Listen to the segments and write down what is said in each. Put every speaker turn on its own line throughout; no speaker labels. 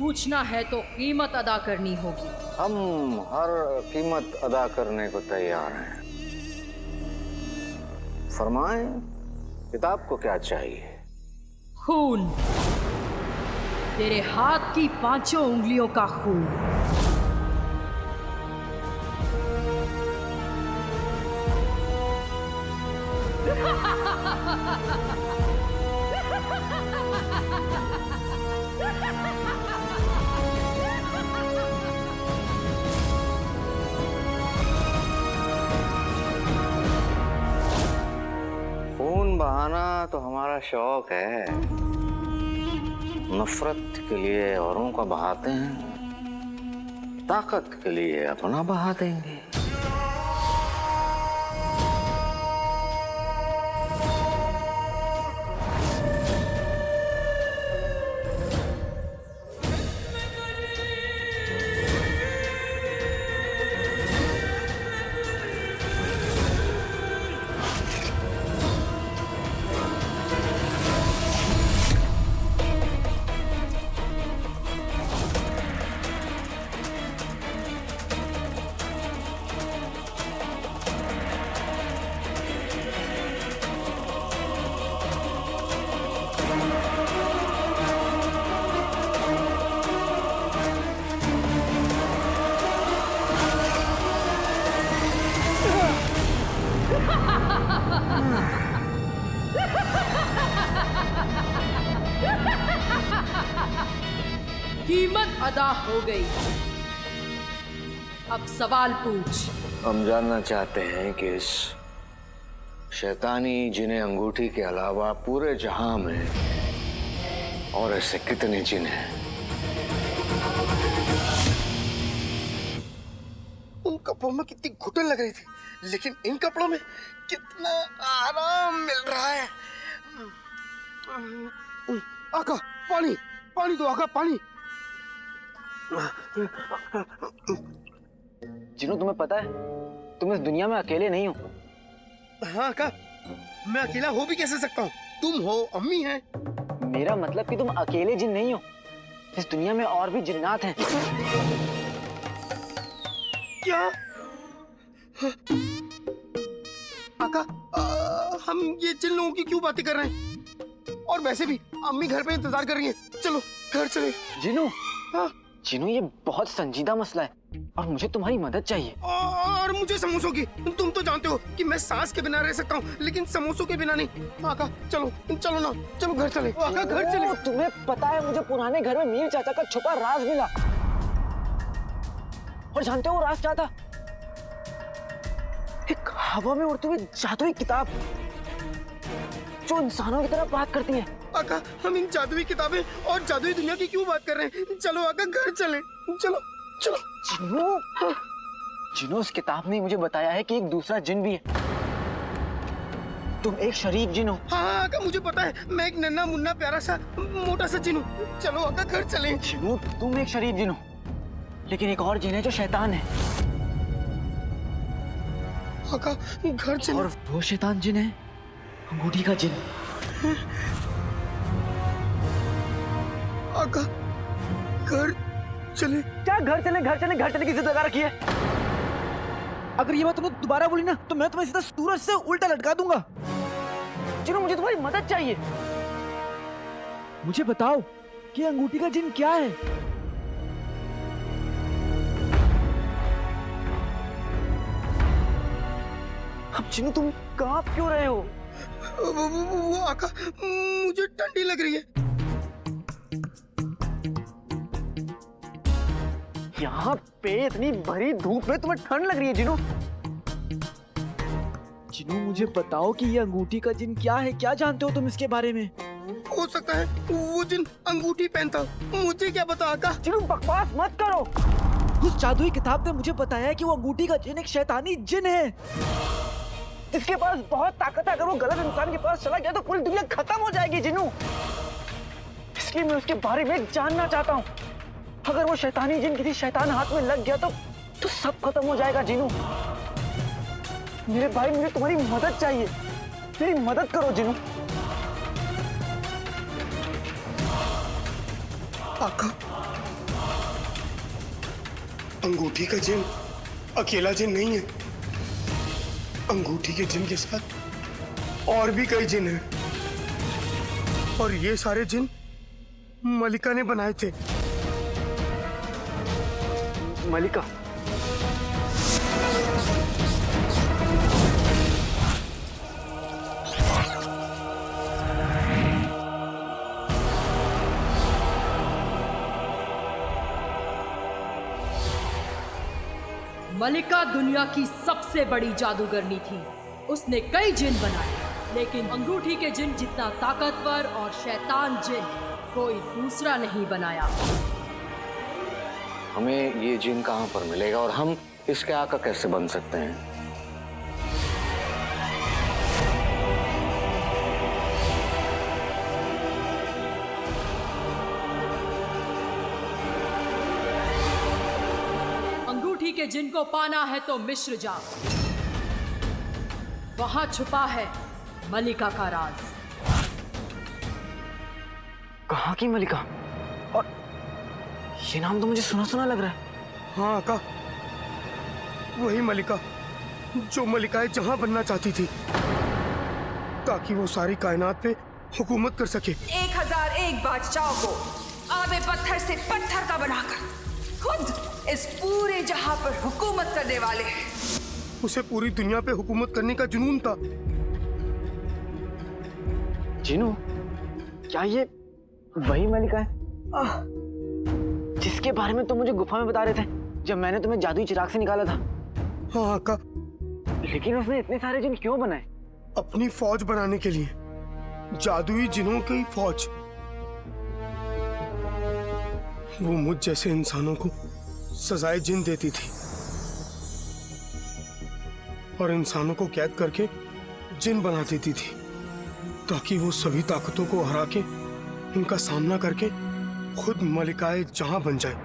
पूछना है तो कीमत अदा करनी होगी।
हम हर कीमत अदा करने को तैयार हैं। फरमाएं, किताब को क्या चाहिए?
खून, तेरे हाथ की 5 उंगलियों का खून।
खून बहाना तो हमारा शौक है। नफरत के लिए औरों का बहाते हैं, ताकत के लिए अपना बहा देंगे।
कीमत अदा हो गई। अब सवाल पूछ।
हम जानना चाहते हैं कि इस शैतानी जिन्हें अंगूठी के अलावा पूरे जहां में और ऐसे कितने जिन हैं?
उन कपड़ों में कितनी घुटन लग रही थी, लेकिन इन कपड़ों में कितना आराम मिल रहा है। आका, पानी पानी दो आका, पानी।
जिनू, तुम्हें पता है तुम इस दुनिया में अकेले नहीं हो।
हाँ आका, मैं अकेला हो भी कैसे सकता हूँ? तुम हो, अम्मी है।
मेरा मतलब कि तुम अकेले जिन नहीं हो, इस दुनिया में और भी जिन्नात हैं।
क्या? आका, हम ये जिन लोगों की क्यों बातें कर रहे हैं? और वैसे भी अम्मी घर पे इंतजार कर रही हैं। चलो घर चले।
जिनू,
हाँ?
जिनू, ये बहुत संजीदा मसला है और मुझे तुम्हारी मदद चाहिए।
और मुझे समोसों की। तुम तो जानते हो कि मैं सांस के बिना रह सकता हूँ, लेकिन समोसों के बिना नहीं। आका, चलो चलो ना, चलो घर चले। आका, घर चले।
तुम्हें पता है मुझे पुराने घर में मीर चाचा का छुपा राज मिला, और जानते हो वो राज क्या था? एक हवा में उड़ती हुई जादुई किताब जो इंसानों की तरह बात करती है।
आका, हम इन जादुई किताबें और जादुई दुनिया की क्यों बात कर रहे हैं? चलो आका, घर चले। चलो चलो।
जिन्नू, जिन्नू, उस किताब ने मुझे बताया है कि एक दूसरा जिन भी है। तुम एक शरीफ जिन हो।
हाँ आका, मुझे पता है। मैं एक नन्हा मुन्ना प्यारा सा मोटा सा जिन हूँ। चलो आका, घर चले।
जिन्नू, तुम एक शरीफ जिन हो, लेकिन एक और जिन है जो शैतान है।
आका, घर चले।
और वो शैतान जिन है अंगूठी का जिन।
आका, घर चले।
क्या घर चले, घर चले, घर चले की जिद लगा रखी है? अगर ये बात तुमने दोबारा बोली ना तो मैं तुम्हें सीधा सूरज से उल्टा लटका दूंगा। जिन्नू, मुझे तुम्हारी मदद चाहिए। मुझे बताओ कि अंगूठी का जिन क्या है? अब जिन्नू, तुम कांप क्यों रहे हो?
वो आका, मुझे ठंडी लग रही है।
यहाँ पे इतनी भरी धूप में तुम्हें ठंड लग रही है जिन्नू? जिन्नू, मुझे बताओ कि ये अंगूठी का जिन क्या है? क्या जानते हो तुम इसके बारे में?
हो सकता है वो जिन अंगूठी पहनता, मुझे क्या पता आका।
जिन्नू, बकवास मत करो। उस जादुई किताब ने मुझे बताया कि वो अंगूठी का जिन एक शैतानी जिन है। इसके पास बहुत ताकत है। अगर वो गलत इंसान के पास चला गया तो पूरी दुनिया खत्म हो जाएगी जिन्नू। इसलिए मैं उसके बारे में जानना चाहता हूँ। अगर वो शैतानी जिन किसी शैतान हाथ में लग गया तो सब खत्म हो जाएगा जिन्नू। मेरे भाई, मुझे तुम्हारी मदद चाहिए। मेरी मदद करो जिन्नू।
आका, अंगूठी का जिन अकेला जिन नहीं है। अंगूठी के जिन के साथ और भी कई जिन हैं, और ये सारे जिन मलिका ने बनाए थे।
मलिका?
मलिका दुनिया की सबसे बड़ी जादूगरनी थी। उसने कई जिन बनाए, लेकिन अंगूठी के जिन जितना ताकतवर और शैतान जिन कोई दूसरा नहीं बनाया।
हमें ये जिन कहाँ पर मिलेगा और हम इसके आका कैसे बन सकते हैं?
अंगूठी के जिन को पाना है तो मिस्र जा। वहां छुपा है मलिका का राज।
कहाँ की मलिका? और ये नाम तो मुझे सुना सुना लग रहा है।
हाँ आका, वही मलिका जो मलिकाएं जहां बनना चाहती थी ताकि वो सारी कायनात पे हुकूमत कर सके।
1001 बादशाह को आबे पत्थर से पत्थर का बनाकर खुद इस पूरे जहां पर हुकूमत करने वाले हैं।
उसे पूरी दुनिया पे हुकूमत करने का जुनून था।
जिनू, क्या ये वही मलिका है जिसके बारे में तुम मुझे गुफा में बता रहे थे जब मैंने तुम्हें जादुई चिराग से निकाला था?
हाँ आका,
लेकिन उसने इतने सारे जिन क्यों बनाए?
अपनी फौज बनाने के लिए, जादुई जिनों की फौज। वो मुझ जैसे इंसानों को सजाए जिन देती थी और इंसानों को कैद करके जिन बना देती थी ताकि वो सभी ताकतों को हरा के उनका सामना करके खुद मलिकाए जहां बन जाए।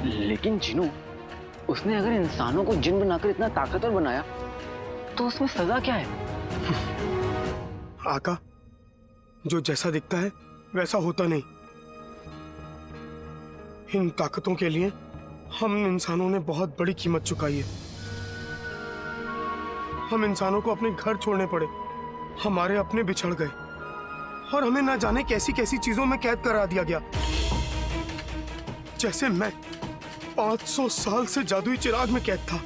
लेकिन जिनू, उसने अगर इंसानों को जिन बनाकर इतना ताकतवर बनाया तो उसमें सजा क्या है?
आका, जो जैसा दिखता है वैसा होता नहीं। इन ताकतों के लिए हम इंसानों ने बहुत बड़ी कीमत चुकाई है। हम इंसानों को अपने घर छोड़ने पड़े, हमारे अपने बिछड़ गए और हमें ना जाने कैसी कैसी चीजों में कैद करा दिया गया। जैसे मैं 500 साल से जादुई चिराग में कैद था।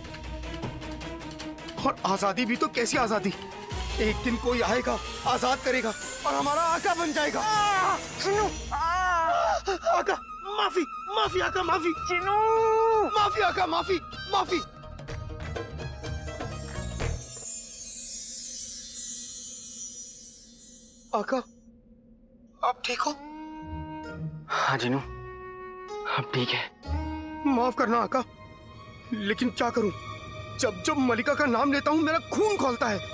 और आजादी भी तो कैसी आजादी, एक दिन कोई आएगा, आजाद करेगा और हमारा आका बन जाएगा।
जिनू!
आका माफी, माफी आका, माफी।
जिनू!
माफी आका, माफी, माफी। आका, आप ठीक हो?
हाँ जिनू, अब ठीक है।
माफ करना आका, लेकिन क्या करूं, जब जब मलिका का नाम लेता हूं मेरा खून खौलता है।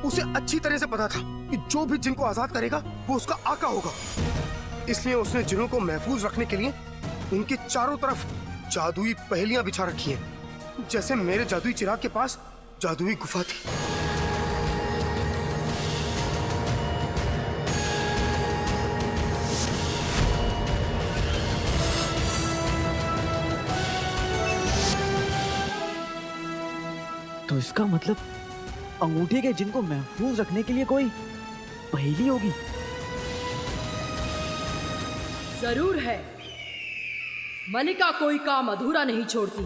उसे अच्छी तरह से पता था कि जो भी जिन को आजाद करेगा वो उसका आका होगा। इसलिए उसने जिनों को महफूज रखने के लिए उनके चारों तरफ जादुई पहेलियां बिछा रखी हैं, जैसे मेरे जादुई चिराग के पास जादुई गुफा थी।
तो इसका मतलब अंगूठी के जिन को महफूज रखने के लिए कोई पहेली होगी।
जरूर है। मलिका कोई काम अधूरा नहीं छोड़ती।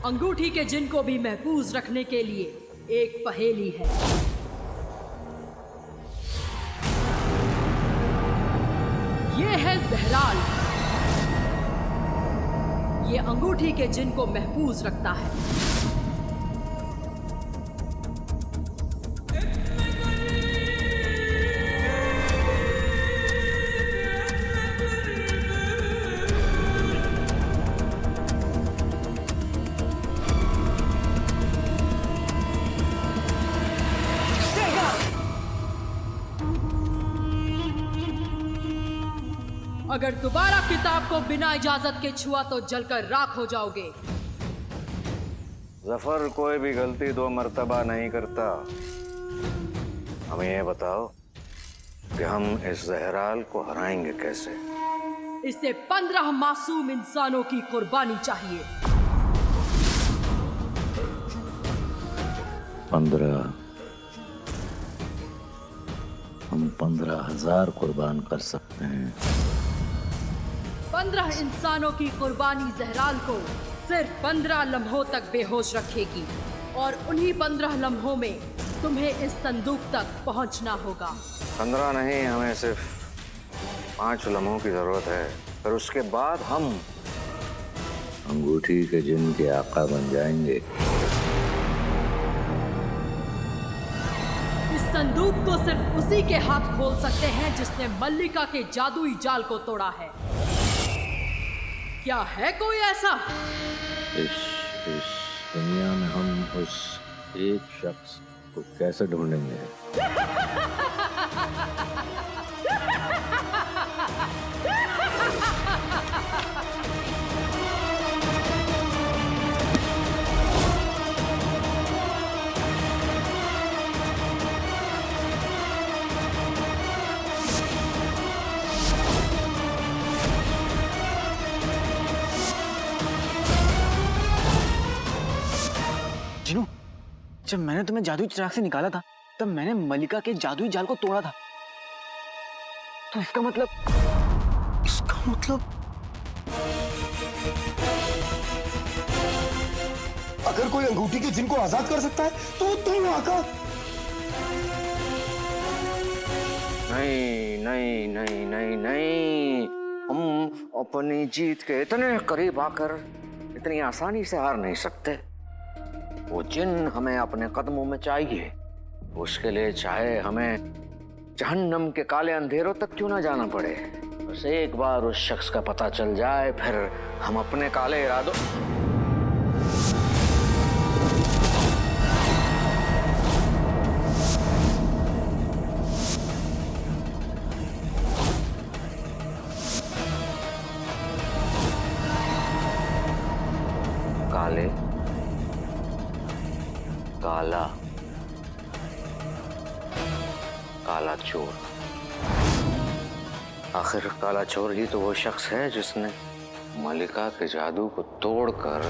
अंगूठी के जिन को भी महफूज रखने के लिए एक पहेली है। ये है जहराल। ये अंगूठी के जिन को महफूज रखता है। अगर दोबारा किताब को बिना इजाजत के छुआ तो जलकर राख हो जाओगे।
जफर कोई भी गलती 2 मर्तबा नहीं करता। हमें ये बताओ, कि हम इस जहराल को हराएंगे कैसे।
इसे 15 मासूम इंसानों की कुर्बानी चाहिए।
15? हम 15,000 कुर्बान कर सकते हैं।
15 इंसानों की कुर्बानी जहराल को सिर्फ 15 लम्हों तक बेहोश रखेगी और उन्हीं 15 लम्हों में तुम्हें इस संदूक तक पहुंचना होगा।
15 नहीं, हमें सिर्फ 5 लम्हों की जरूरत है। फिर उसके बाद हम अंगूठी के जिन के आका बन जाएंगे।
इस संदूक को सिर्फ उसी के हाथ खोल सकते हैं जिसने मल्लिका के जादुई जाल को तोड़ा है। क्या है कोई ऐसा?
इस दुनिया में हम उस एक शख्स को कैसे ढूंढेंगे?
जिनू, जब मैंने तुम्हें जादुई चिराग से निकाला था तब मैंने मल्लिका के जादुई जाल को तोड़ा था। तो इसका मतलब
अगर कोई अंगूठी के जिन को आजाद कर सकता है तो तुम आका।
नहीं नहीं नहीं नहीं नहीं, हम अपनी जीत के इतने करीब आकर इतनी आसानी से हार नहीं सकते। वो जिन हमें अपने कदमों में चाहिए। उसके लिए चाहे हमें जहन्नम के काले अंधेरों तक क्यों ना जाना पड़े, बस एक बार उस शख्स का पता चल जाए, फिर हम अपने काले इरादों काले काला काला चोर। आखिर काला चोर ही तो वो शख्स है जिसने मल्लिका के जादू को तोड़कर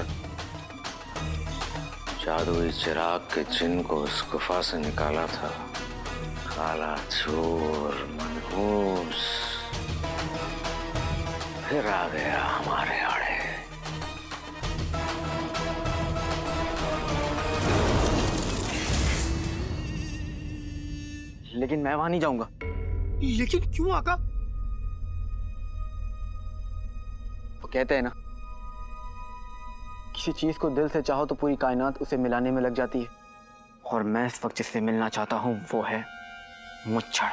जादुई चिराग के जिन को उस गुफा से निकाला था। काला चोर मनहूस फिर आ गया हमारे आड़े।
लेकिन मैं वहां नहीं जाऊंगा।
लेकिन क्यों आका?
वो कहते हैं ना, किसी चीज को दिल से चाहो तो पूरी कायनात उसे मिलाने में लग जाती है। और मैं इस वक्त जिससे मिलना चाहता हूं वो है मुच्छड़।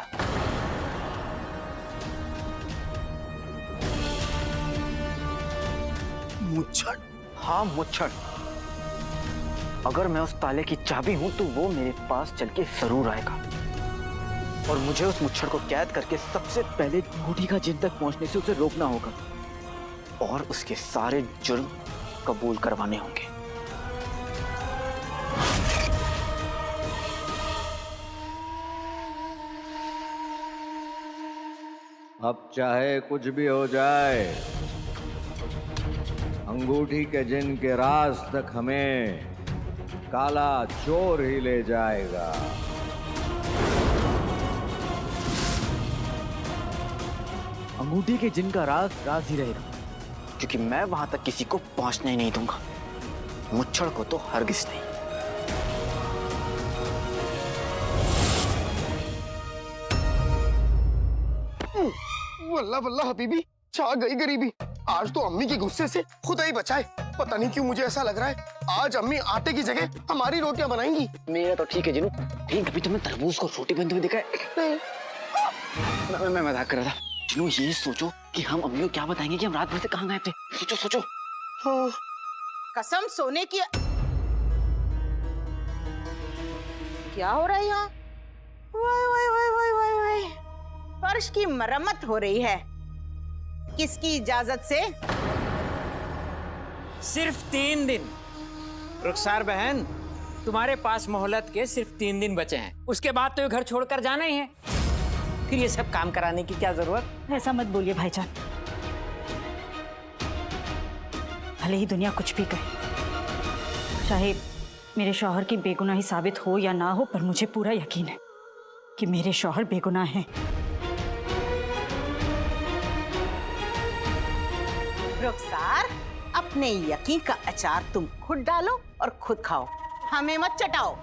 मुच्छड़?
हाँ, मुच्छड़। अगर मैं उस ताले की चाबी हूं तो वो मेरे पास चल के जरूर आएगा और मुझे उस मुच्छड़ को कैद करके सबसे पहले अंगूठी का जिन तक पहुंचने से उसे रोकना होगा और उसके सारे जुर्म कबूल करवाने होंगे।
अब चाहे कुछ भी हो जाए, अंगूठी के जिन के राज तक हमें काला चोर ही ले जाएगा।
अंगूठी के जिन का राज राज ही रहेगा, क्योंकि मैं वहां तक किसी को पहुंचने ही नहीं दूंगा। मुच्छड़ को तो हरगिज नहीं।
वल्लाह वल्लाह हबीबी, छा गई गरीबी। आज तो अम्मी के गुस्से से खुदा ही बचाए। पता नहीं क्यों मुझे ऐसा लग रहा है आज अम्मी आटे की जगह हमारी रोटियां बनाएंगी।
मेरा तो ठीक है जिनू। ठीक, कभी तुमने तरबूज को रोटी बनते हुए देखा है? नहीं। मैं मजाक कर रहा था। जिनू, ये सोचो कि हम अम्मी को क्या बताएंगे कि हम रात भर से कहाँ गए थे। सोचो सोचो।
हाँ।
कसम सोने की। क्या हो रहा है यहाँ? वाह वाह वाह वाह वाह वाह। फर्श की मरम्मत हो रही है। किसकी इजाजत से?
सिर्फ 3 दिन। रुखसार बहन, तुम्हारे पास मोहलत के सिर्फ 3 दिन बचे हैं। उसके बाद तो ये घर छोड़कर जाना ही है। फिर ये सब काम कराने की क्या जरूरत?
ऐसा मत बोलिए भाईजान। भले ही दुनिया कुछ भी कहे, चाहे मेरे शौहर की बेगुनाही साबित हो या ना हो, पर मुझे पूरा यकीन है कि मेरे शौहर बेगुनाह हैं।
रुखसार, अपने यकीन का अचार तुम खुद डालो और खुद खाओ, हमें मत चटाओ।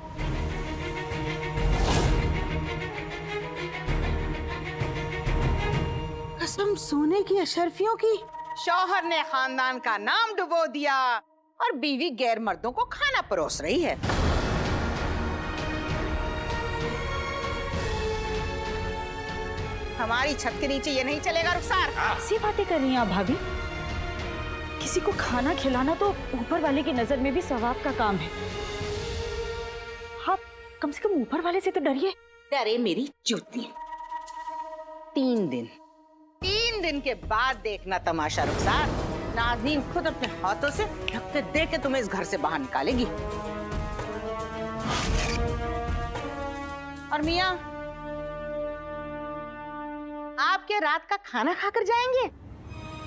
कसम सोने की अशरफियों की, शौहर ने खानदान का नाम डुबो दिया और बीवी गैर मर्दों को खाना परोस रही है। हमारी छत के नीचे ये नहीं चलेगा रुखसार।
ऐसी बातें कर रही हैं आप भाभी? किसी को खाना खिलाना तो ऊपर वाले की नजर में भी सवाब का काम है। आप कम से कम ऊपर वाले से तो डरिए।
डरे मेरी जूती। 3 दिन के बाद देखना तमाशा रुखसार। नाज़नीन खुद अपने हाथों से धक्के दे के तुम्हें इस घर से बाहर निकालेगी। और मियाँ, आपके रात का खाना खाकर जाएंगे?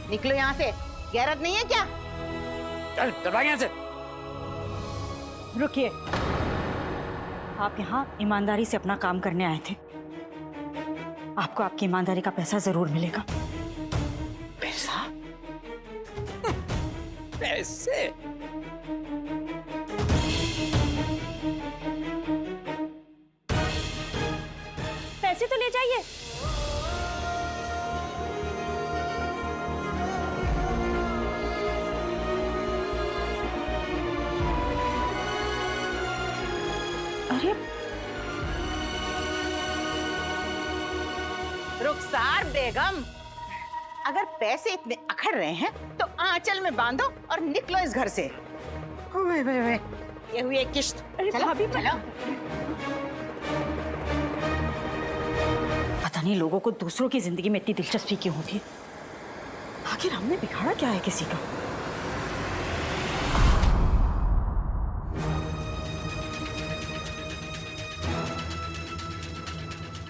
निकलो यहाँ से, गैरत नहीं है क्या?
चल चल यहाँ से।
रुकिए, आप यहाँ ईमानदारी से अपना काम करने आए थे। आपको आपकी ईमानदारी का पैसा जरूर मिलेगा।
पैसा? पैसे?
पैसे तो ले जाइए। अरे
रुखसार बेगम, अगर पैसे इतने अखड़ रहे हैं तो आंचल में बांधो और निकलो इस घर से। वे, ये हुई एक किश्त।
अरे
चलो,
भाभी,
चलो।
पता नहीं लोगों को दूसरों की जिंदगी में इतनी दिलचस्पी क्यों होती है। आखिर हमने बिगाड़ा क्या है किसी का?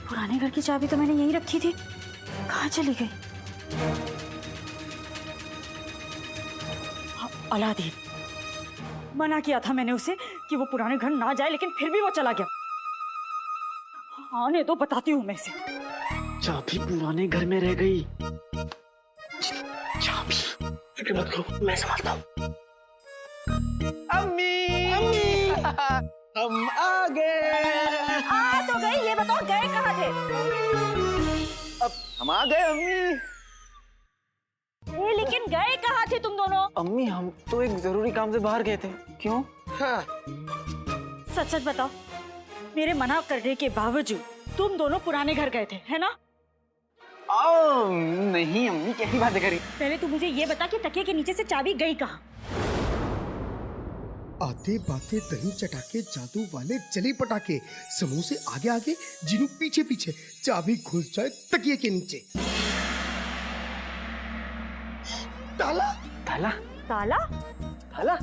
पुराने घर की चाबी तो मैंने यहीं रखी थी, कहाँ चली गई? अलादीन, मना किया था मैंने उसे कि वो पुराने घर ना जाए, लेकिन फिर भी वो चला गया। आने दो, बताती हूँ मैं इसे।
चाबी पुराने घर में रह गई। चाबी, फिक्र मत करो, मैं संभालता हूँ। अम्मी, अम्मी, हम आ गए।
आ तो गई, ये बताओ गए कहाँ थे?
अब हम आ गए अम्मी।
लेकिन गए कहाँ थे तुम दोनों?
अम्मी, हम तो एक जरूरी काम से बाहर गए थे। क्यों? हाँ।
सच सच बताओ, मेरे मना करने के बावजूद तुम दोनों पुराने घर गए थे, है ना?
नहीं अम्मी, कैसी बातें करी?
पहले तू मुझे ये बता कि तकिए के नीचे से चाबी गई कहाँ?
आते बाते दही चटाके जादू वाले चली पटाके, समोसे आगे आगे जिनू पीछे पीछे, चाबी घुस जाए तकिए के नीचे। ताला
ताला
ताला?
ताला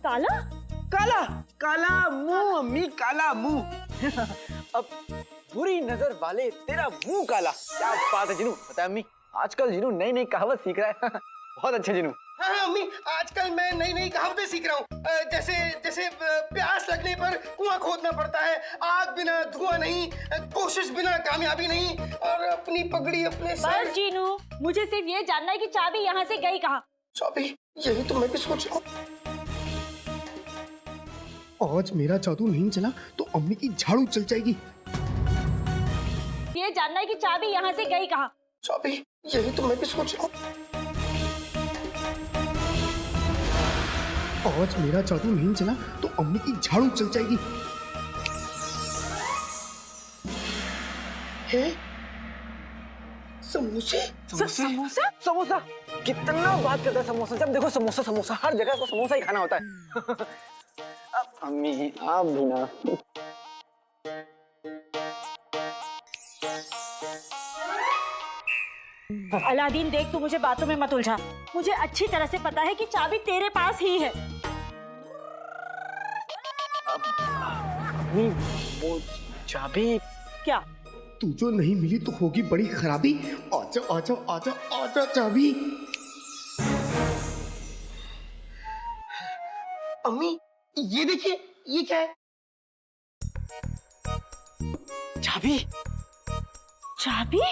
ताला?
काला काला मुंह अम्मी, काला मुंह। अब बुरी नजर वाले तेरा मुंह काला। क्या बात है जिनू, पता है अम्मी, आजकल जिनू नई नई कहावत सीख रहा है। बहुत अच्छा जिनू।
हाँ हाँ अम्मी, आजकल मैं नई नई कहावतें सीख रहा हूँ। जैसे जैसे प्यास लगने पर कुआं खोदना पड़ता है, आग बिना धुआं नहीं, कोशिश बिना कामयाबी नहीं, और अपनी पगड़ी अपने सर।
बस जीनू, मुझे सिर्फ ये जानना है कि चाबी यहाँ से गई कहाँ?
चाबी, यही तो मैं भी सोच रहा हूँ। आज मेरा जादू नहीं चला तो अम्मी की झाड़ू चल जाएगी।
ये जानना है कि चाबी यहाँ से गई कहाँ?
चाबी, यही तो मैं भी सोच रहा हूँ। आज मेरा जादू नहीं चला तो अम्मी की झाड़ू चल जाएगी। है? समोसे?
समोसा?
समोसा? कितना बात करता है समोसा, जब देखो समोसा समोसा, हर जगह को समोसा ही खाना होता है। अब अम्मी आप भी ना।
अलादीन देख, तू मुझे बातों में मत उलझा। मुझे अच्छी तरह से पता है कि चाबी तेरे पास ही है।
अम्मी वो चाबी
क्या?
तू जो नहीं मिली तो होगी बड़ी खराबी। आजा आजा आजा आजा चाबी। अम्मी ये देखिए, ये क्या है?
चाबी?
चाबी?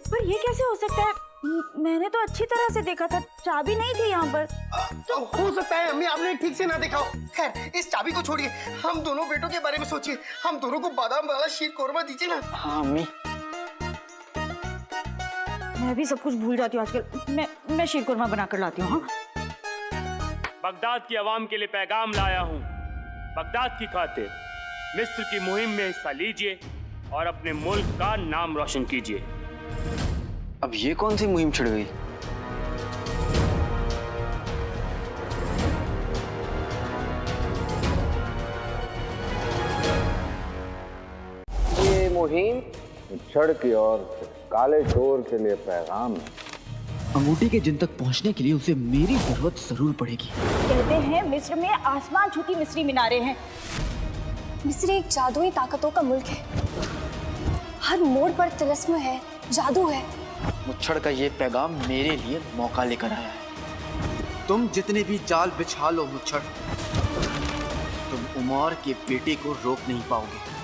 पर ये कैसे हो सकता है? मैंने तो अच्छी तरह से देखा था, चाबी नहीं थी यहाँ पर।
तो हो सकता है अम्मी आपने ठीक से ना देखा हो। खैर इस चाबी को छोड़िए, हम दोनों बेटों के बारे में सोचिए। हम दोनों को बादाम वाला शीर कोरमा दीजिए ना।
हाँ अम्मी।
मैं भी सब कुछ भूल जाती हूँ आजकल। मैं शीर कुरमा बना कर लाती हूँ। हाँ?
बगदाद की आवाम के लिए पैगाम लाया हूँ। बगदाद की खातिर मिस्र की मुहिम में हिस्सा लीजिए और अपने मुल्क का नाम रोशन कीजिए।
अब ये कौन सी मुहिम छिड़ गई?
ये मुहिम छड़ की ओर से काले चोर के लिए पैगाम है।
अंगूठी के जिन तक पहुंचने के लिए उसे मेरी जरूरत जरूर पड़ेगी।
कहते हैं मिस्र में आसमान छूती मिस्री मीनारें हैं।
मिस्र एक जादुई ताकतों का मुल्क है। हर मोड़ पर तिलिस्म है, जादू है।
मुच्छड़ का ये पैगाम मेरे लिए मौका लेकर आया है। तुम जितने भी जाल बिछा लो मुच्छड़, तुम उमर के बेटे को रोक नहीं पाओगे।